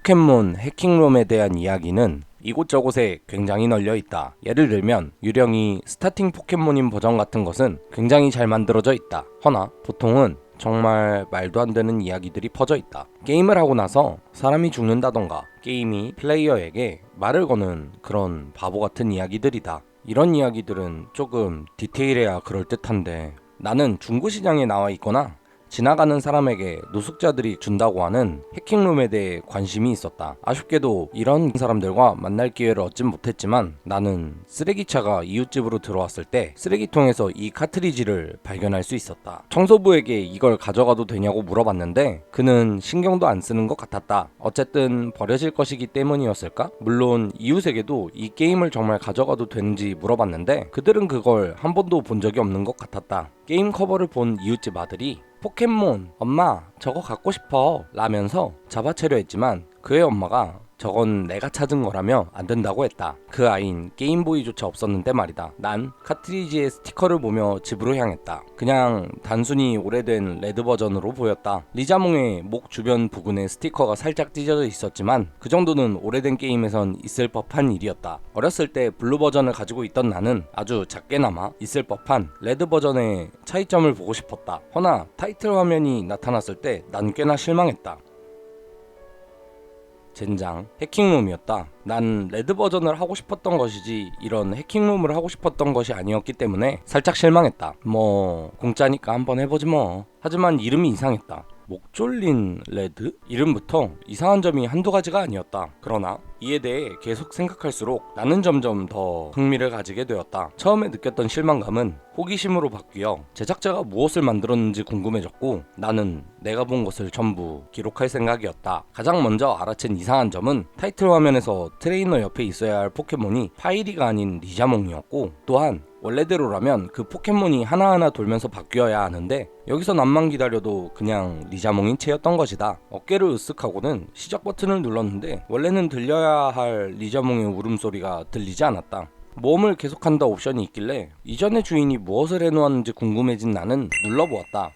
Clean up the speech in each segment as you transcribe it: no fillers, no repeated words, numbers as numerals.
포켓몬 해킹룸에 대한 이야기는 이곳저곳에 굉장히 널려 있다. 예를 들면 유령이 스타팅 포켓몬인 버전 같은 것은 굉장히 잘 만들어져 있다. 허나 보통은 정말 말도 안 되는 이야기들이 퍼져 있다. 게임을 하고 나서 사람이 죽는다던가 게임이 플레이어에게 말을 거는 그런 바보 같은 이야기들이다. 이런 이야기들은 조금 디테일해야 그럴듯한데 나는 중고시장에 나와 있거나 지나가는 사람에게 노숙자들이 준다고 하는 해킹룸에 대해 관심이 있었다. 아쉽게도 이런 사람들과 만날 기회를 얻진 못했지만 나는 쓰레기차가 이웃집으로 들어왔을 때 쓰레기통에서 이 카트리지를 발견할 수 있었다. 청소부에게 이걸 가져가도 되냐고 물어봤는데 그는 신경도 안 쓰는 것 같았다. 어쨌든 버려질 것이기 때문이었을까? 물론 이웃에게도 이 게임을 정말 가져가도 되는지 물어봤는데 그들은 그걸 한 번도 본 적이 없는 것 같았다. 게임 커버를 본 이웃집 아들이 포켓몬 엄마 저거 갖고 싶어 라면서 잡아채려 했지만 그의 엄마가 저건 내가 찾은 거라며 안 된다고 했다. 그 아이는 게임보이조차 없었는데 말이다. 난 카트리지의 스티커를 보며 집으로 향했다. 그냥 단순히 오래된 레드 버전으로 보였다. 리자몽의 목 주변 부근에 스티커가 살짝 찢어져 있었지만 그 정도는 오래된 게임에선 있을 법한 일이었다. 어렸을 때 블루 버전을 가지고 있던 나는 아주 작게나마 있을 법한 레드 버전의 차이점을 보고 싶었다. 허나 타이틀 화면이 나타났을 때 난 꽤나 실망했다. 젠장 해킹룸이었다. 난 레드 버전을 하고 싶었던 것이지 이런 해킹룸을 하고 싶었던 것이 아니었기 때문에 살짝 실망했다. 뭐 공짜니까 한번 해보지 뭐. 하지만 이름이 이상했다. 목 졸린 레드? 이름부터 이상한 점이 한두 가지가 아니었다. 그러나 이에 대해 계속 생각할수록 나는 점점 더 흥미를 가지게 되었다. 처음에 느꼈던 실망감은 호기심으로 바뀌어 제작자가 무엇을 만들었는지 궁금해졌고 나는 내가 본 것을 전부 기록할 생각이었다. 가장 먼저 알아챈 이상한 점은 타이틀 화면에서 트레이너 옆에 있어야 할 포켓몬이 파이리가 아닌 리자몽이었고 또한 원래대로라면 그 포켓몬이 하나하나 돌면서 바뀌어야 하는데 여기선 암만 기다려도 그냥 리자몽인 채였던 것이다. 어깨를 으쓱하고는 시작 버튼을 눌렀는데 원래는 들려야 할 리자몽의 울음소리가 들리지 않았다. 모험을 계속한다 옵션이 있길래 이전의 주인이 무엇을 해놓았는지 궁금해진 나는 눌러보았다.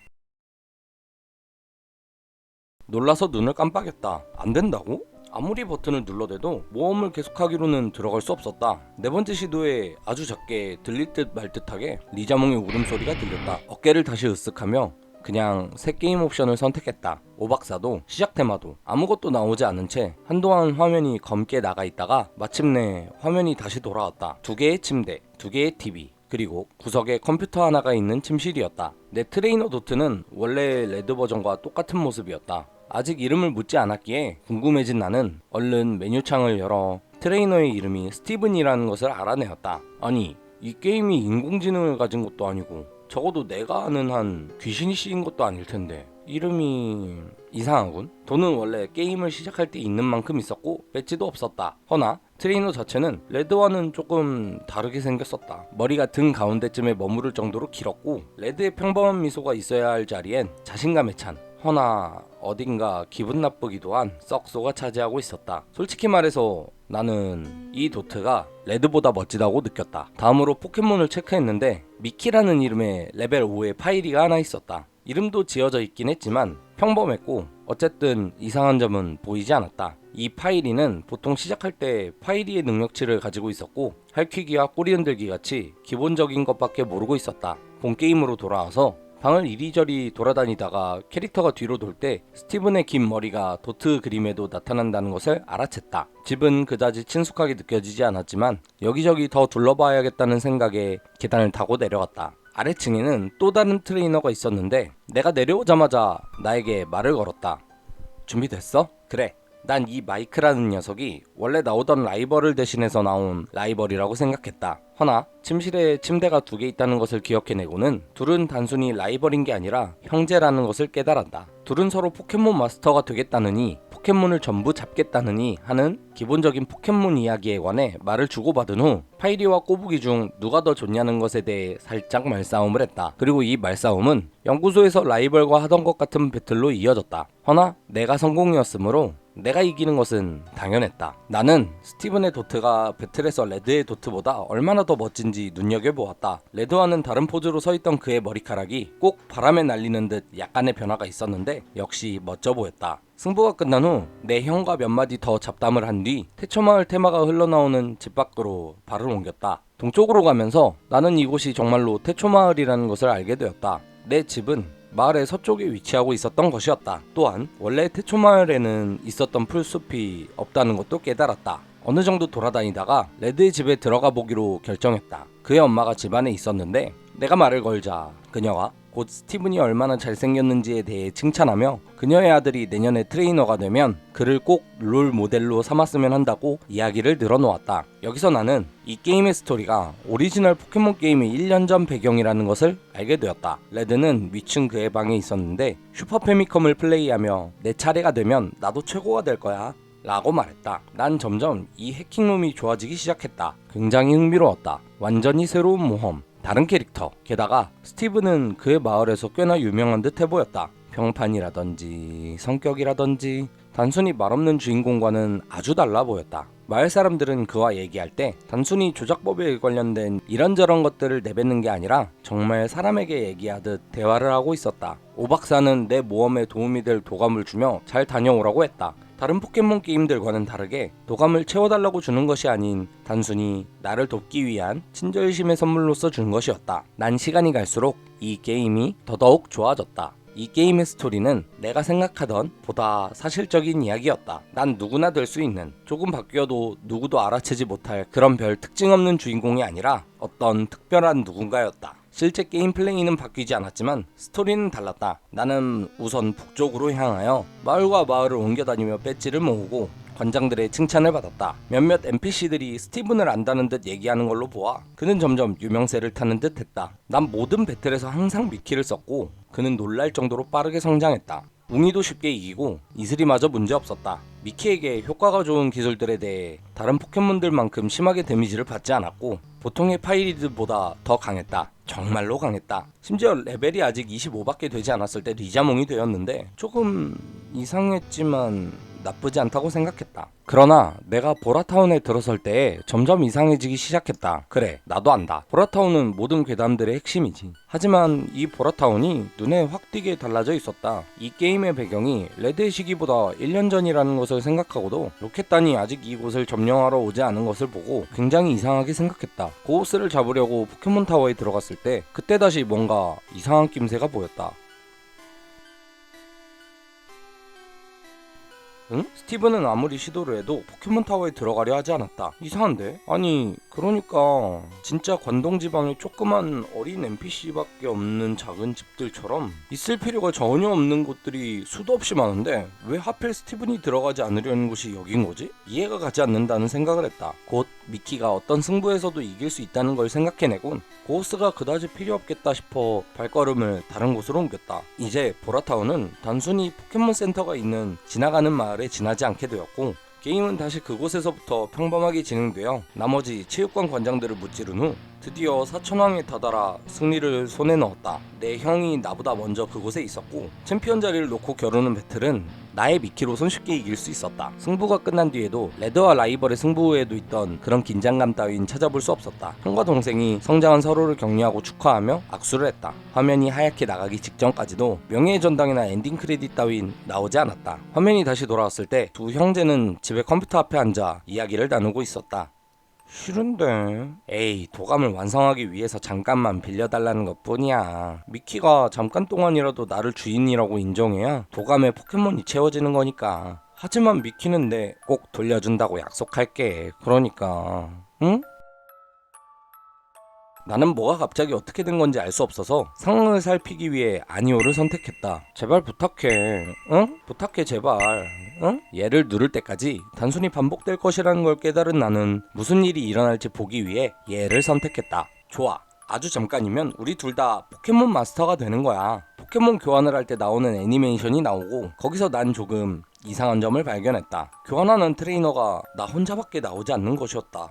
놀라서 눈을 깜빡였다. 안 된다고? 아무리 버튼을 눌러대도 모험을 계속하기로는 들어갈 수 없었다. 네 번째 시도에 아주 작게 들릴 듯 말 듯하게 리자몽의 울음소리가 들렸다. 어깨를 다시 으쓱하며 그냥 새 게임 옵션을 선택했다. 오박사도 시작 테마도 아무것도 나오지 않은 채 한동안 화면이 검게 나가 있다가 마침내 화면이 다시 돌아왔다. 두 개의 침대, 두 개의 TV 그리고 구석에 컴퓨터 하나가 있는 침실이었다. 내 트레이너 도트는 원래 레드 버전과 똑같은 모습이었다. 아직 이름을 묻지 않았기에 궁금해진 나는 얼른 메뉴창을 열어 트레이너의 이름이 스티븐이라는 것을 알아내었다. 아니 이 게임이 인공지능을 가진 것도 아니고 적어도 내가 아는 한 귀신이 씌인 것도 아닐 텐데 이름이 이상하군. 돈은 원래 게임을 시작할 때 있는 만큼 있었고 배지도 없었다. 허나 트레이너 자체는 레드와는 조금 다르게 생겼었다. 머리가 등 가운데쯤에 머무를 정도로 길었고 레드의 평범한 미소가 있어야 할 자리엔 자신감에 찬 허나 어딘가 기분 나쁘기도 한 썩소가 차지하고 있었다. 솔직히 말해서 나는 이 도트가 레드보다 멋지다고 느꼈다. 다음으로 포켓몬을 체크했는데 미키라는 이름의 레벨 5의 파이리가 하나 있었다. 이름도 지어져 있긴 했지만 평범했고 어쨌든 이상한 점은 보이지 않았다. 이 파이리는 보통 시작할 때 파이리의 능력치를 가지고 있었고 할퀴기와 꼬리 흔들기 같이 기본적인 것밖에 모르고 있었다. 본 게임으로 돌아와서 방을 이리저리 돌아다니다가 캐릭터가 뒤로 돌 때 스티븐의 긴 머리가 도트 그림에도 나타난다는 것을 알아챘다. 집은 그다지 친숙하게 느껴지지 않았지만 여기저기 더 둘러봐야겠다는 생각에 계단을 타고 내려갔다. 아래층에는 또 다른 트레이너가 있었는데 내가 내려오자마자 나에게 말을 걸었다. 준비됐어? 그래. 난 이 마이크라는 녀석이 원래 나오던 라이벌을 대신해서 나온 라이벌이라고 생각했다. 허나 침실에 침대가 두 개 있다는 것을 기억해내고는 둘은 단순히 라이벌인 게 아니라 형제라는 것을 깨달았다. 둘은 서로 포켓몬 마스터가 되겠다느니 포켓몬을 전부 잡겠다느니 하는 기본적인 포켓몬 이야기에 관해 말을 주고받은 후 파이리와 꼬부기 중 누가 더 좋냐는 것에 대해 살짝 말싸움을 했다. 그리고 이 말싸움은 연구소에서 라이벌과 하던 것 같은 배틀로 이어졌다. 허나 내가 성공이었으므로 내가 이기는 것은 당연했다. 나는 스티븐의 도트가 배틀에서 레드의 도트보다 얼마나 더 멋진지 눈여겨보았다. 레드와는 다른 포즈로 서있던 그의 머리카락이 꼭 바람에 날리는 듯 약간의 변화가 있었는데 역시 멋져 보였다. 승부가 끝난 후 내 형과 몇 마디 더 잡담을 한 뒤 태초마을 테마가 흘러나오는 집 밖으로 발을 옮겼다. 동쪽으로 가면서 나는 이곳이 정말로 태초마을이라는 것을 알게 되었다. 내 집은 마을의 서쪽에 위치하고 있었던 것이었다. 또한 원래 태초마을에는 있었던 풀숲이 없다는 것도 깨달았다. 어느 정도 돌아다니다가 레드의 집에 들어가 보기로 결정했다. 그의 엄마가 집안에 있었는데 내가 말을 걸자 그녀가 곧 스티븐이 얼마나 잘생겼는지에 대해 칭찬하며 그녀의 아들이 내년에 트레이너가 되면 그를 꼭 롤 모델로 삼았으면 한다고 이야기를 늘어놓았다. 여기서 나는 이 게임의 스토리가 오리지널 포켓몬 게임의 1년 전 배경이라는 것을 알게 되었다. 레드는 위층 그의 방에 있었는데 슈퍼 패미컴을 플레이하며 내 차례가 되면 나도 최고가 될 거야 라고 말했다. 난 점점 이 해킹룸이 좋아지기 시작했다. 굉장히 흥미로웠다. 완전히 새로운 모험, 다른 캐릭터, 게다가 스티븐은 그의 마을에서 꽤나 유명한 듯 해보였다. 평판이라든지 성격이라든지 단순히 말없는 주인공과는 아주 달라 보였다. 마을 사람들은 그와 얘기할 때 단순히 조작법에 관련된 이런저런 것들을 내뱉는 게 아니라 정말 사람에게 얘기하듯 대화를 하고 있었다. 오 박사는 내 모험에 도움이 될 도감을 주며 잘 다녀오라고 했다. 다른 포켓몬 게임들과는 다르게 도감을 채워달라고 주는 것이 아닌 단순히 나를 돕기 위한 친절심의 선물로서 준 것이었다. 난 시간이 갈수록 이 게임이 더더욱 좋아졌다. 이 게임의 스토리는 내가 생각하던 보다 사실적인 이야기였다. 난 누구나 될 수 있는, 조금 바뀌어도 누구도 알아채지 못할 그런 별 특징 없는 주인공이 아니라 어떤 특별한 누군가였다. 실제 게임 플레이는 바뀌지 않았지만 스토리는 달랐다. 나는 우선 북쪽으로 향하여 마을과 마을을 옮겨다니며 배지를 모으고 관장들의 칭찬을 받았다. 몇몇 NPC들이 스티븐을 안다는 듯 얘기하는 걸로 보아 그는 점점 유명세를 타는 듯 했다. 난 모든 배틀에서 항상 미키를 썼고 그는 놀랄 정도로 빠르게 성장했다. 웅이도 쉽게 이기고 이슬이마저 문제없었다. 미키에게 효과가 좋은 기술들에 대해 다른 포켓몬들만큼 심하게 데미지를 받지 않았고 보통의 파이리드보다 더 강했다. 정말로 강했다. 심지어 레벨이 아직 25밖에 되지 않았을 때 리자몽이 되었는데 조금 이상했지만 나쁘지 않다고 생각했다. 그러나 내가 보라타운에 들어설 때 점점 이상해지기 시작했다. 그래, 나도 안다. 보라타운은 모든 괴담들의 핵심이지. 하지만 이 보라타운이 눈에 확 띄게 달라져 있었다. 이 게임의 배경이 레드의 시기보다 1년 전이라는 것을 생각하고도 로켓단이 아직 이곳을 점령하러 오지 않은 것을 보고 굉장히 이상하게 생각했다. 고우스를 잡으려고 포켓몬타워에 들어갔을 때 그때 다시 뭔가 이상한 낌새가 보였다. 응? 스티븐은 아무리 시도를 해도 포켓몬타워에 들어가려 하지 않았다. 이상한데? 아니 그러니까 진짜 관동지방에 조그만 어린 NPC밖에 없는 작은 집들처럼 있을 필요가 전혀 없는 곳들이 수도 없이 많은데 왜 하필 스티븐이 들어가지 않으려는 곳이 여긴 거지? 이해가 가지 않는다는 생각을 했다. 곧 미키가 어떤 승부에서도 이길 수 있다는 걸 생각해내곤 고우스가 그다지 필요 없겠다 싶어 발걸음을 다른 곳으로 옮겼다. 이제 보라타운은 단순히 포켓몬 센터가 있는 지나가는 마을에 지나지 않게 되었고 게임은 다시 그곳에서부터 평범하게 진행되어 나머지 체육관 관장들을 무찌른 후 드디어 사천왕에 다다라 승리를 손에 넣었다. 내 형이 나보다 먼저 그곳에 있었고 챔피언 자리를 놓고 겨루는 배틀은 나의 미키로 손쉽게 이길 수 있었다. 승부가 끝난 뒤에도 레드와 라이벌의 승부에도 있던 그런 긴장감 따윈 찾아볼 수 없었다. 형과 동생이 성장한 서로를 격려하고 축하하며 악수를 했다. 화면이 하얗게 나가기 직전까지도 명예의 전당이나 엔딩 크레딧 따윈 나오지 않았다. 화면이 다시 돌아왔을 때 두 형제는 집에 컴퓨터 앞에 앉아 이야기를 나누고 있었다. 싫은데. 에이, 도감을 완성하기 위해서 잠깐만 빌려달라는 것 뿐이야. 미키가 잠깐 동안이라도 나를 주인이라고 인정해야 도감의 포켓몬이 채워지는 거니까. 하지만 미키는 내 꼭 돌려준다고 약속할게. 그러니까 응? 나는 뭐가 갑자기 어떻게 된 건지 알 수 없어서 상황을 살피기 위해 아니오를 선택했다. 제발 부탁해. 응? 부탁해 제발. 응? 얘를 누를 때까지 단순히 반복될 것이라는 걸 깨달은 나는 무슨 일이 일어날지 보기 위해 얘를 선택했다. 좋아. 아주 잠깐이면 우리 둘 다 포켓몬 마스터가 되는 거야. 포켓몬 교환을 할 때 나오는 애니메이션이 나오고 거기서 난 조금 이상한 점을 발견했다. 교환하는 트레이너가 나 혼자밖에 나오지 않는 것이었다.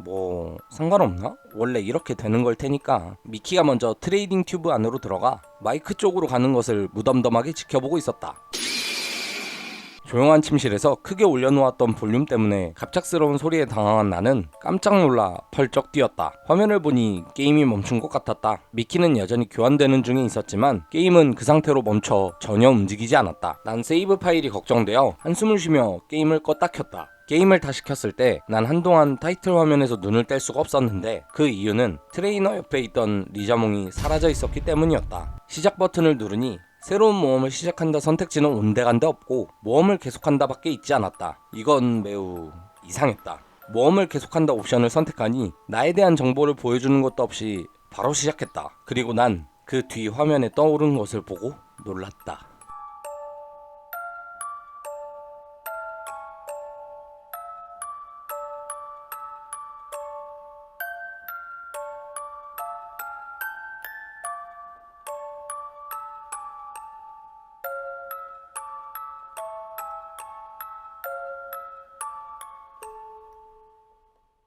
뭐 상관없나? 원래 이렇게 되는 걸 테니까. 미키가 먼저 트레이딩 튜브 안으로 들어가 마이크 쪽으로 가는 것을 무덤덤하게 지켜보고 있었다. 조용한 침실에서 크게 올려놓았던 볼륨 때문에 갑작스러운 소리에 당황한 나는 깜짝 놀라 펄쩍 뛰었다. 화면을 보니 게임이 멈춘 것 같았다. 미키는 여전히 교환되는 중에 있었지만 게임은 그 상태로 멈춰 전혀 움직이지 않았다. 난 세이브 파일이 걱정되어 한숨을 쉬며 게임을 껐다 켰다. 게임을 다시 켰을 때 난 한동안 타이틀 화면에서 눈을 뗄 수가 없었는데 그 이유는 트레이너 옆에 있던 리자몽이 사라져 있었기 때문이었다. 시작 버튼을 누르니 새로운 모험을 시작한다 선택지는 온데간데 없고 모험을 계속한다 밖에 있지 않았다. 이건 매우 이상했다. 모험을 계속한다 옵션을 선택하니 나에 대한 정보를 보여주는 것도 없이 바로 시작했다. 그리고 난 그 뒤 화면에 떠오른 것을 보고 놀랐다.